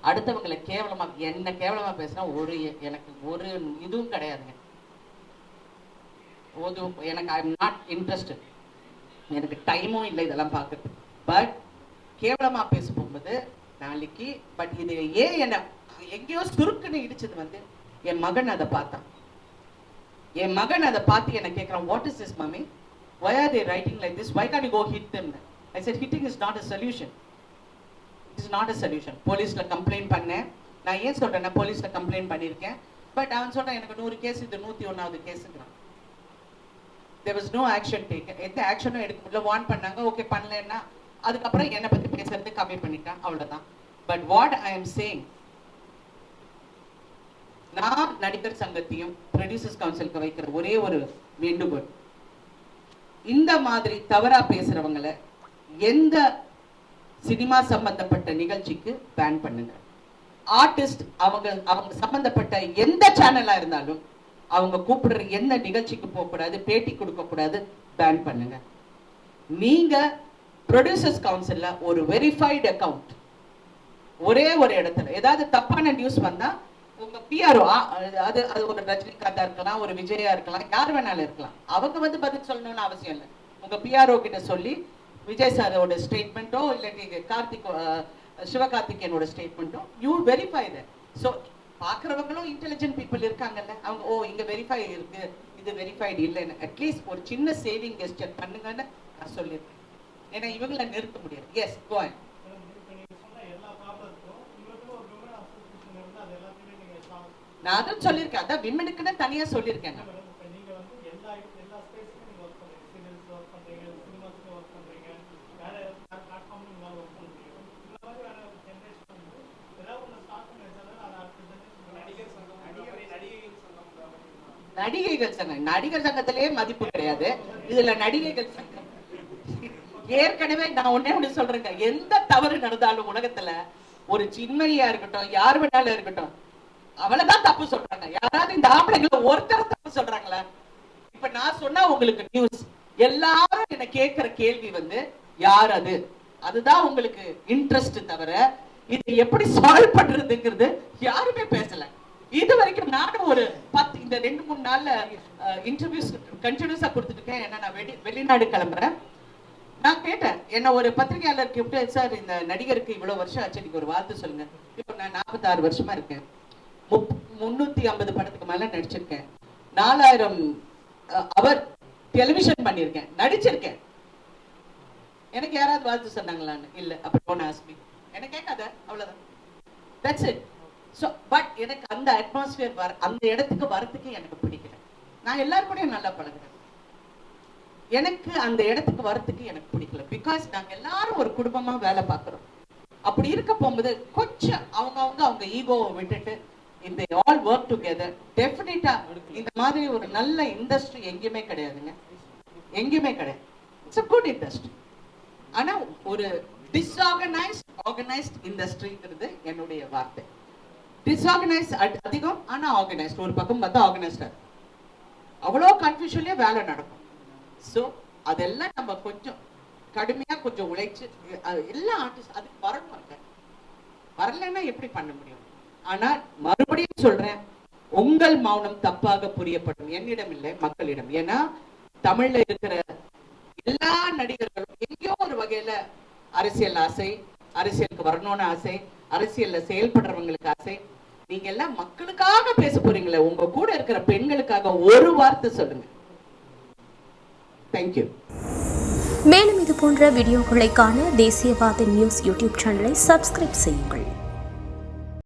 அடுத்தவங்களை கேவலமா, என்ன கேவலமா பேசினா ஒரு எனக்கு ஒரு இதுவும் கிடையாதுங்க. எனக்கு ஐ எம் நாட் இன்ட்ரெஸ்டட், எனக்கு டைமும் இல்லை இதெல்லாம் பார்க்குறது. பட் கேவலமா பேச போகும்போது நாளைக்கு, பட் இது ஏன் என்ன எங்கேயோ சுருக்குன்னு இடிச்சது வந்து என் மகன் அதை பார்த்தான். என் மகன் அதை பார்த்து என்ன கேட்குறான், what is this mummy, why are they writing like this, why can't you go hit them? I said hitting is not a solution. It is not a solution. போலீஸ்ல கம்ப்ளைண்ட் பண்ணேன். நான் ஏன் சொல்றேன்னா போலீஸ்ல கம்ப்ளைண்ட் பண்ணியிருக்கேன். பட் அவன் சொல்றான் எனக்கு 100 கேஸ், இது 101வது கேஸுங்கிறான். there was no action taken. எந்த ஆக்ஷனும் எடுக்க முடியல. வார்ன் பண்ணாங்க, ஓகே பண்ணலன்னா அதுக்கப்புறம் என்னை பத்தி பேசுறது கம்மி பண்ணிட்டான், அவ்வளவுதான். But what I am saying, நான் நடிகர் சங்கத்தையும் ப்ரொடியூசர்ஸ் கவுன்சிலுக்கு வைக்கிற ஒரே ஒரு வேண்டுகோள், இந்த மாதிரி தவறா பேசுறவங்களை எந்த சினிமா சம்பந்தப்பட்ட நிகழ்ச்சிக்கு பேன் பண்ணுங்க. ஆர்டிஸ்ட் அவங்க சம்பந்தப்பட்ட எந்த சேனலா இருந்தாலும் அவங்க கூப்பிடுற எந்த நிகழ்ச்சிக்கு போக கூடாது, பேட்டி கொடுக்க கூடாது, பேன் பண்ணுங்க. நீங்க ப்ரொடியூசர்ஸ் கவுன்சில்ல ஒரு வெரிஃபைடு அக்கவுண்ட், ஒரே ஒரு இடத்துல ஏதாவது தப்பான நியூஸ் வந்தா உங்க பிஆர்ஓ, அது ஒரு ரஜினிகாந்தா இருக்கலாம், ஒரு விஜயா இருக்கலாம், யார் வேணாலும் இருக்கலாம், அவங்க வந்து பதில் சொல்லணும்னு அவசியம் இல்லை. உங்க பிஆர்ஓ கிட்ட சொல்லி விஜய் சாரோட ஸ்டேட்மெண்ட்டோ இல்லாட்டி சிவகார்த்திகேயனோட ஸ்டேட்மெண்ட்டோ யூ வெரிஃபை தட். ஸோ பார்க்குறவங்களும் இன்டெலிஜென்ட் பீப்புள் இருக்காங்கல்ல, அவங்க ஓ இங்க வெரிஃபை இருக்கு, இது வெரிஃபைடு இல்லைன்னு அட்லீஸ்ட் ஒரு சின்ன சேவிங் கெஸ்டர் பண்ணுங்கன்னு நான் சொல்லியிருக்கேன். ஏன்னா இவங்களை நிறுத்த முடியாது. Yes go on. நான் அதுவும் சொல்லியிருக்கேன், அதான் விமனுக்குன்னு தனியா சொல்லியிருக்கேன். நடிகைகள் சங்கம், நடிகர் சங்கத்திலேயே மதிப்பு கிடையாது, இதுல நடிகைகள் சங்கம். ஏற்கனவே நான் ஒண்ணே சொல்றேங்க, எந்த தவறு நடந்தாலும் உலகத்துல ஒரு சின்மையா இருக்கட்டும், யார் வேணாலும் இருக்கட்டும், அவளதான் தப்பு சொல்றாங்க. யாராவது இந்த ஆம்பளைங்களை ஒருத்தர் தப்பு சொல்றாங்களா? இப்ப நான் சொன்னா உங்களுக்கு நியூஸ், எல்லாரும் என்ன கேட்கிற கேள்வி வந்து யார் அது, அதுதான் உங்களுக்கு இன்ட்ரெஸ்ட் தவிர இது எப்படி சால்வ் பண்றதுங்கிறது யாருமே பேசல. இது வரைக்கும் நானும் ஒரு 10 இந்த 2-3 நாள்ல இன்டர்வியூஸ் கண்டினியூஸா கொடுத்துட்டு இருக்கேன். ஏன்னா நான் வெளிநாடு கிளம்புறேன். நான் கேட்டேன், என்ன ஒரு பத்திரிகையாளர் கூப்பிட்டு, சார் இந்த நடிகருக்கு இவ்வளவு வருஷம் ஆச்சு, நீங்க ஒரு வார்த்தை சொல்லுங்க. இப்போ நான் 46 வருஷமா இருக்கேன், 350 படத்துக்கு மேல நடிச்சிருக்கேன், 4000 அவர் டெலிவிஷன் பண்ணியிருக்கேன், நடிச்சிருக்கேன். எனக்கு யாராவது வாழ்த்து சொன்னாங்களான்னு இல்ல. அப்புறம் ஆஸ்மி என்ன கேட்காத, அவ்வளவுதான். That's it. ஸோ பட் எனக்கு அந்த அட்மாஸ்பியர் அந்த இடத்துக்கு வரத்துக்கு எனக்கு பிடிக்கல. நான் எல்லாரும் கூடயும் நல்லா பழகுறேன், எனக்கு அந்த இடத்துக்கு வரத்துக்கு எனக்கு பிடிக்கல. பிகாஸ் நாங்க எல்லாரும் ஒரு குடும்பமா வேலை பார்க்குறோம். அப்படி இருக்க போகும்போது கொஞ்சம் அவங்க ஈகோவை விட்டுட்டு if they all work together, definitely இந்த மாதிரி ஒரு நல்ல இண்டஸ்ட்ரி எங்கேயுமே கிடையாதுங்க, எங்கேயுமே கிடையாது. It's a good industry. ஆனா ஒரு ஆர்கனைஸ்ட் இண்டஸ்ட்ரிங்கிறது என்னுடைய வார்த்தை. டிஸ்ஆர்கனைஸ் அதிகம், ஆனா ஆர்கனைஸ்ட் ஒரு பக்கம் பார்த்தா ஆர்கனைஸ்டா அவ்வளோ கன்ஃபியூஷன்லயே வேலை நடக்கும். ஸோ அதெல்லாம் நம்ம கொஞ்சம் கடுமையா கொஞ்சம் உழைச்சு எல்லா ஆர்டிஸ்ட் அதுக்கு வரணும். வரலன்னா எப்படி பண்ண முடியும்? ஆனா மறுபடியும் சொல்றேன், உங்கள் மௌனம் தப்பாக புரியப்படும், என்னிடம் இல்லை மக்களிடம். ஏன்னா தமிழ்ல இருக்கிற எல்லா நடிகர்களும் எங்கேயோ ஒரு வகையில அரசியல் ஆசை, அரசியலுக்கு வரணும்னு ஆசை, அரசியல்ல செயல்படுறவங்களுக்கு ஆசை. நீங்க எல்லாம் மக்களுக்காக பேச போறீங்களே, உங்க கூட இருக்கிற பெண்களுக்காக ஒரு வார்த்தை சொல்லுங்க. தேங்க்யூ. மேலும் இது போன்ற வீடியோக்களை காண தேசியவாத நியூஸ் யூடியூப் சேனலை சப்ஸ்கிரைப் செய்யுங்கள்.